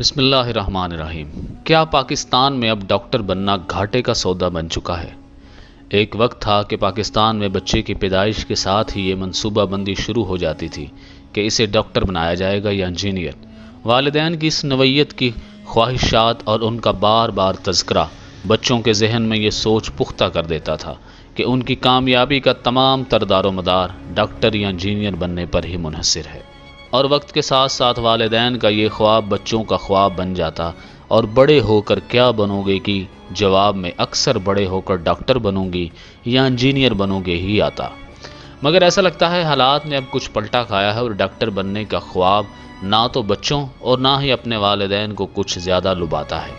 بسم اللہ الرحمن الرحیم۔ کیا پاکستان میں اب ڈاکٹر بننا گھاٹے کا سودا بن چکا ہے؟ ایک وقت تھا کہ پاکستان میں بچے کی پیدائش کے ساتھ ہی یہ منصوبہ بندی شروع ہو جاتی تھی کہ اسے ڈاکٹر بنایا جائے گا یا انجینئر۔ والدین کی اس نوعیت کی خواہشات اور ان کا بار بار تذکرہ بچوں کے ذہن میں یہ سوچ پختہ کر دیتا تھا کہ ان کی کامیابی کا تمام تر دار و مدار ڈاکٹر یا انجینئر بننے پر ہی منحصر ہے، اور وقت کے ساتھ ساتھ والدین کا یہ خواب بچوں کا خواب بن جاتا اور بڑے ہو کر کیا بنو گے کی جواب میں اکثر بڑے ہو کر ڈاکٹر بنوں گی یا انجینئر بنو گے ہی آتا۔ مگر ایسا لگتا ہے حالات نے اب کچھ پلٹا کھایا ہے اور ڈاکٹر بننے کا خواب نہ تو بچوں اور نہ ہی اپنے والدین کو کچھ زیادہ لباتا ہے۔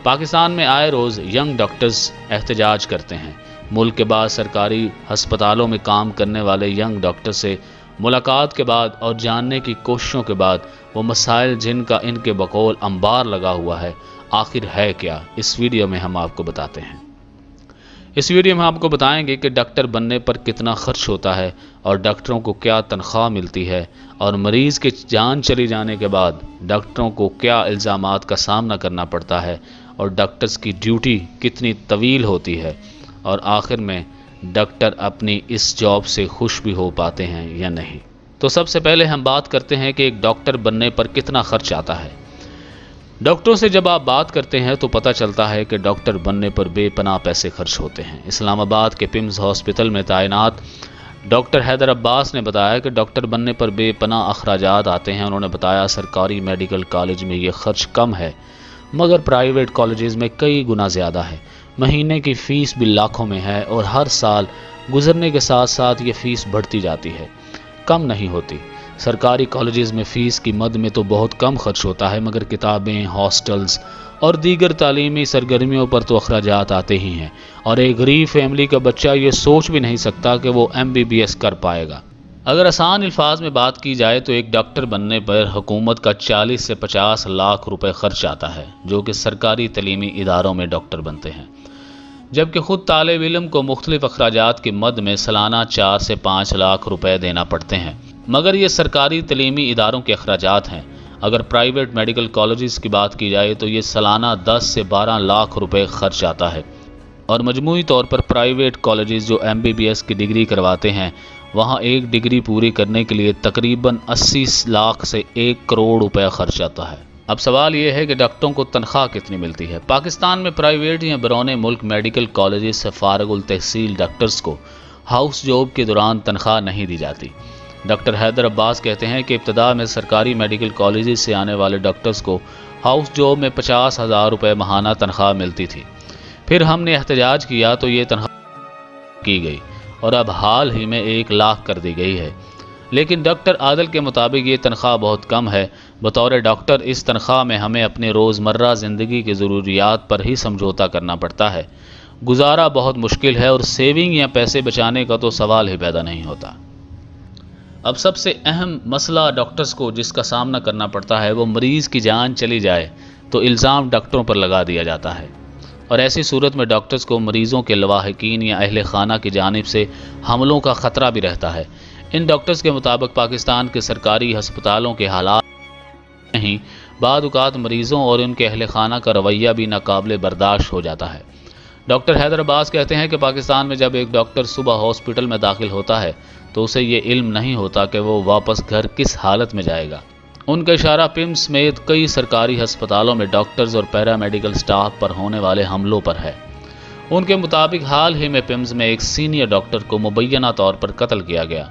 پاکستان میں آئے روز ینگ ڈاکٹرز احتجاج کرتے ہیں۔ ملک کے بعد سرکاری ہسپتالوں میں کام کرنے والے ینگ ڈاکٹر سے ملاقات کے بعد اور جاننے کی کوششوں کے بعد وہ مسائل جن کا ان کے بقول انبار لگا ہوا ہے آخر ہے کیا، اس ویڈیو میں ہم آپ کو بتاتے ہیں۔ اس ویڈیو میں آپ کو بتائیں گے کہ ڈاکٹر بننے پر کتنا خرچ ہوتا ہے اور ڈاکٹروں کو کیا تنخواہ ملتی ہے، اور مریض کے جان چلی جانے کے بعد ڈاکٹروں کو کیا الزامات کا سامنا کرنا پڑتا ہے، اور ڈاکٹرز کی ڈیوٹی کتنی طویل ہوتی ہے، اور آخر میں ڈاکٹر اپنی اس جاب سے خوش بھی ہو پاتے ہیں یا نہیں۔ تو سب سے پہلے ہم بات کرتے ہیں کہ ایک ڈاکٹر بننے پر کتنا خرچ آتا ہے۔ ڈاکٹروں سے جب آپ بات کرتے ہیں تو پتہ چلتا ہے کہ ڈاکٹر بننے پر بے پناہ پیسے خرچ ہوتے ہیں۔ اسلام آباد کے پمز ہاسپٹل میں تعینات ڈاکٹر حیدر عباس نے بتایا کہ ڈاکٹر بننے پر بے پناہ اخراجات آتے ہیں۔ انہوں نے بتایا سرکاری میڈیکل کالج میں یہ خرچ کم ہے، مگر پرائیویٹ کالجز میں کئی گنا زیادہ ہے۔ مہینے کی فیس بھی لاکھوں میں ہے اور ہر سال گزرنے کے ساتھ ساتھ یہ فیس بڑھتی جاتی ہے، کم نہیں ہوتی۔ سرکاری کالجز میں فیس کی مد میں تو بہت کم خرچ ہوتا ہے، مگر کتابیں، ہاسٹلز اور دیگر تعلیمی سرگرمیوں پر تو اخراجات آتے ہی ہیں، اور ایک غریب فیملی کا بچہ یہ سوچ بھی نہیں سکتا کہ وہ MBBS کر پائے گا۔ اگر آسان الفاظ میں بات کی جائے تو ایک ڈاکٹر بننے پر حکومت کا 40 سے 50 لاکھ روپے خرچ آتا ہے، جو کہ سرکاری تعلیمی اداروں میں ڈاکٹر بنتے ہیں، جبکہ خود طالب علم کو مختلف اخراجات کی مد میں سالانہ 4 سے 5 لاکھ روپے دینا پڑتے ہیں، مگر یہ سرکاری تعلیمی اداروں کے اخراجات ہیں۔ اگر پرائیویٹ میڈیکل کالجز کی بات کی جائے تو یہ سالانہ 10 سے 12 لاکھ روپے خرچ آتا ہے، اور مجموعی طور پر پرائیویٹ کالجز جو MBBS کی ڈگری کرواتے ہیں وہاں ایک ڈگری پوری کرنے کے لیے تقریباً 80 لاکھ سے 1 کروڑ روپے خرچ آتا ہے۔ اب سوال یہ ہے کہ ڈاکٹروں کو تنخواہ کتنی ملتی ہے؟ پاکستان میں پرائیویٹ یا بیرون ملک میڈیکل کالجز سے فارغ التحصیل ڈاکٹرز کو ہاؤس جاب کے دوران تنخواہ نہیں دی جاتی۔ ڈاکٹر حیدر عباس کہتے ہیں کہ ابتدا میں سرکاری میڈیکل کالجز سے آنے والے ڈاکٹرز کو ہاؤس جاب میں 50,000 روپے ماہانہ تنخواہ ملتی تھی، پھر ہم نے احتجاج کیا تو یہ تنخواہ کی گئی اور اب حال ہی میں 1 لاکھ کر دی گئی ہے، لیکن ڈاکٹر عادل کے مطابق یہ تنخواہ بہت کم ہے۔ بطور ڈاکٹر اس تنخواہ میں ہمیں اپنے روزمرہ زندگی کی ضروریات پر ہی سمجھوتا کرنا پڑتا ہے، گزارا بہت مشکل ہے، اور سیونگ یا پیسے بچانے کا تو سوال ہی پیدا نہیں ہوتا۔ اب سب سے اہم مسئلہ ڈاکٹرز کو جس کا سامنا کرنا پڑتا ہے وہ مریض کی جان چلی جائے تو الزام ڈاکٹروں پر لگا دیا جاتا ہے، اور ایسی صورت میں ڈاکٹرز کو مریضوں کے لواحقین یا اہل خانہ کی جانب سے حملوں کا خطرہ بھی رہتا ہے۔ ان ڈاکٹرز کے مطابق پاکستان کے سرکاری ہسپتالوں کے حالات نہیں، بعض اوقات مریضوں اور ان کے اہل خانہ کا رویہ بھی ناقابل برداشت ہو جاتا ہے۔ ڈاکٹر حیدر عباس کہتے ہیں کہ پاکستان میں جب ایک ڈاکٹر صبح ہاسپٹل میں داخل ہوتا ہے تو اسے یہ علم نہیں ہوتا کہ وہ واپس گھر کس حالت میں جائے گا۔ ان کا اشارہ پمز سمیت کئی سرکاری ہسپتالوں میں ڈاکٹرز اور پیرا میڈیکل سٹاف پر ہونے والے حملوں پر ہے۔ ان کے مطابق حال ہی میں پمز میں ایک سینئر ڈاکٹر کو مبینہ طور پر قتل کیا گیا۔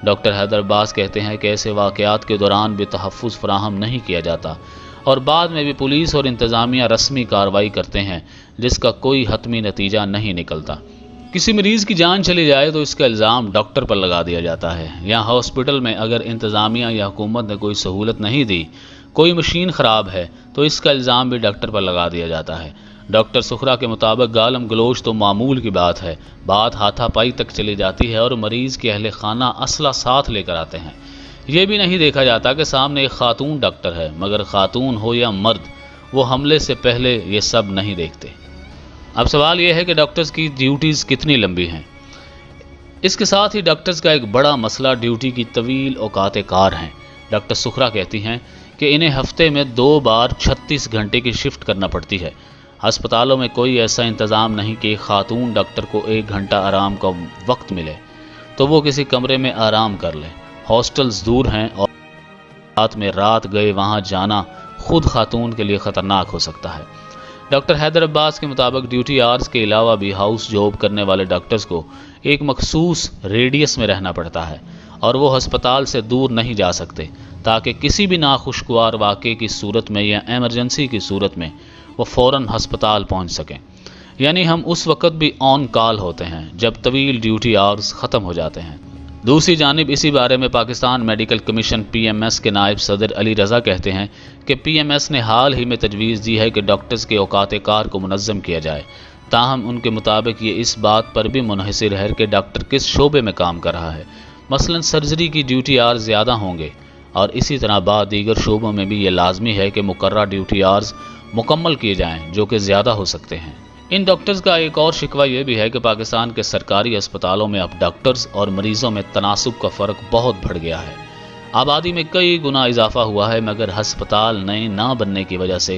ڈاکٹر حیدر عباس کہتے ہیں کہ ایسے واقعات کے دوران بھی تحفظ فراہم نہیں کیا جاتا، اور بعد میں بھی پولیس اور انتظامیہ رسمی کارروائی کرتے ہیں جس کا کوئی حتمی نتیجہ نہیں نکلتا۔ کسی مریض کی جان چلی جائے تو اس کا الزام ڈاکٹر پر لگا دیا جاتا ہے، یا ہاسپٹل میں اگر انتظامیہ یا حکومت نے کوئی سہولت نہیں دی، کوئی مشین خراب ہے تو اس کا الزام بھی ڈاکٹر پر لگا دیا جاتا ہے۔ ڈاکٹر سخرا کے مطابق گالم گلوچ تو معمول کی بات ہے، بات ہاتھا پائی تک چلی جاتی ہے اور مریض کے اہل خانہ اسلحہ ساتھ لے کر آتے ہیں۔ یہ بھی نہیں دیکھا جاتا کہ سامنے ایک خاتون ڈاکٹر ہے، مگر خاتون ہو یا مرد وہ حملے سے پہلے یہ سب نہیں دیکھتے۔ اب سوال یہ ہے کہ ڈاکٹرز کی ڈیوٹیز کتنی لمبی ہیں۔ اس کے ساتھ ہی ڈاکٹرز کا ایک بڑا مسئلہ ڈیوٹی کی طویل اوقات کار ہیں۔ ڈاکٹر سخرا کہتی ہیں کہ انہیں ہفتے میں 2 بار 36 گھنٹے کی شفٹ کرنا پڑتی ہے۔ ہسپتالوں میں کوئی ایسا انتظام نہیں کہ ایک خاتون ڈاکٹر کو 1 گھنٹہ آرام کا وقت ملے تو وہ کسی کمرے میں آرام کر لے۔ ہاسٹلز دور ہیں اور رات میں رات گئے وہاں جانا خود خاتون کے لیے خطرناک ہو سکتا ہے۔ ڈاکٹر حیدر عباس کے مطابق ڈیوٹی آورز کے علاوہ بھی ہاؤس جاب کرنے والے ڈاکٹرز کو ایک مخصوص ریڈیس میں رہنا پڑتا ہے اور وہ ہسپتال سے دور نہیں جا سکتے تاکہ کسی بھی ناخوشگوار واقعے کی صورت میں یا ایمرجنسی کی صورت میں وہ فوراً ہسپتال پہنچ سکیں۔ یعنی ہم اس وقت بھی آن کال ہوتے ہیں جب طویل ڈیوٹی آورز ختم ہو جاتے ہیں۔ دوسری جانب اسی بارے میں پاکستان میڈیکل کمیشن PMS کے نائب صدر علی رضا کہتے ہیں کہ PMS نے حال ہی میں تجویز دی ہے کہ ڈاکٹرز کے اوقات کار کو منظم کیا جائے، تاہم ان کے مطابق یہ اس بات پر بھی منحصر ہے کہ ڈاکٹر کس شعبے میں کام کر رہا ہے۔ مثلا سرجری کی ڈیوٹی آورز زیادہ ہوں گے اور اسی طرح بعض دیگر شعبوں میں بھی یہ لازمی ہے کہ مقررہ ڈیوٹی آورز مکمل کیے جائیں جو کہ زیادہ ہو سکتے ہیں۔ ان ڈاکٹرز کا ایک اور شکوہ یہ بھی ہے کہ پاکستان کے سرکاری اسپتالوں میں اب ڈاکٹرز اور مریضوں میں تناسب کا فرق بہت بڑھ گیا ہے۔ آبادی میں کئی گنا اضافہ ہوا ہے مگر ہسپتال نئے نہ بننے کی وجہ سے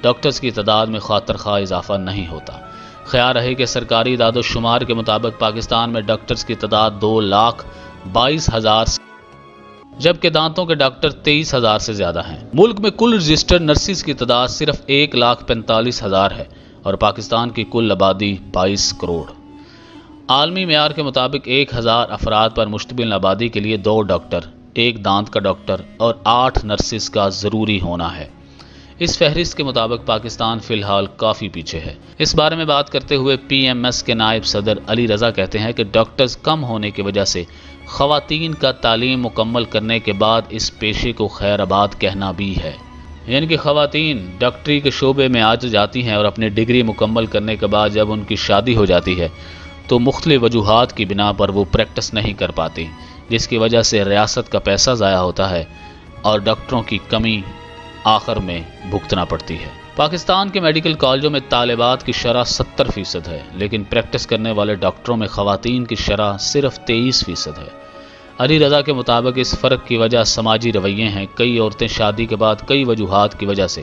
ڈاکٹرز کی تعداد میں خاطر خواہ اضافہ نہیں ہوتا۔ خیال رہے کہ سرکاری اعداد و شمار کے مطابق پاکستان میں ڈاکٹرز کی تعداد 2,22,000 جبکہ دانتوں کے ڈاکٹر 23,000 سے زیادہ ہیں۔ ملک میں کل رجسٹرڈ نرسز کی تعداد صرف 1,45,000 ہے اور پاکستان کی کل آبادی 22 کروڑ۔ عالمی معیار کے مطابق 1,000 افراد پر مشتمل آبادی کے لیے 2 ڈاکٹر، 1 دانت کا ڈاکٹر اور 8 نرسز کا ضروری ہونا ہے۔ اس فہرست کے مطابق پاکستان فی الحال کافی پیچھے ہے۔ اس بارے میں بات کرتے ہوئے PMS کے نائب صدر علی رضا کہتے ہیں کہ ڈاکٹرز کم ہونے کی وجہ سے خواتین کا تعلیم مکمل کرنے کے بعد اس پیشے کو خیر آباد کہنا بھی ہے۔ یعنی کہ خواتین ڈاکٹری کے شعبے میں آ جاتی ہیں اور اپنی ڈگری مکمل کرنے کے بعد جب ان کی شادی ہو جاتی ہے تو مختلف وجوہات کی بنا پر وہ پریکٹس نہیں کر پاتی، جس کی وجہ سے ریاست کا پیسہ ضائع ہوتا ہے اور ڈاکٹروں کی کمی آخر میں بھگتنا پڑتی ہے۔ پاکستان کے میڈیکل کالجوں میں طالبات کی شرح 70% ہے لیکن پریکٹس کرنے والے ڈاکٹروں میں خواتین کی شرح صرف 23% ہے۔ علی رضا کے مطابق اس فرق کی وجہ سماجی رویے ہیں۔ کئی عورتیں شادی کے بعد کئی وجوہات کی وجہ سے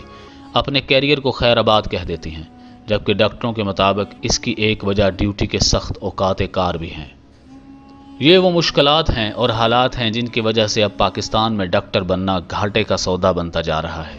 اپنے کیریئر کو خیر آباد کہہ دیتی ہیں، جبکہ ڈاکٹروں کے مطابق اس کی ایک وجہ ڈیوٹی کے سخت اوقات کار بھی ہیں۔ یہ وہ مشکلات ہیں اور حالات ہیں جن کی وجہ سے اب پاکستان میں ڈاکٹر بننا گھاٹے کا سودا بنتا جا رہا ہے۔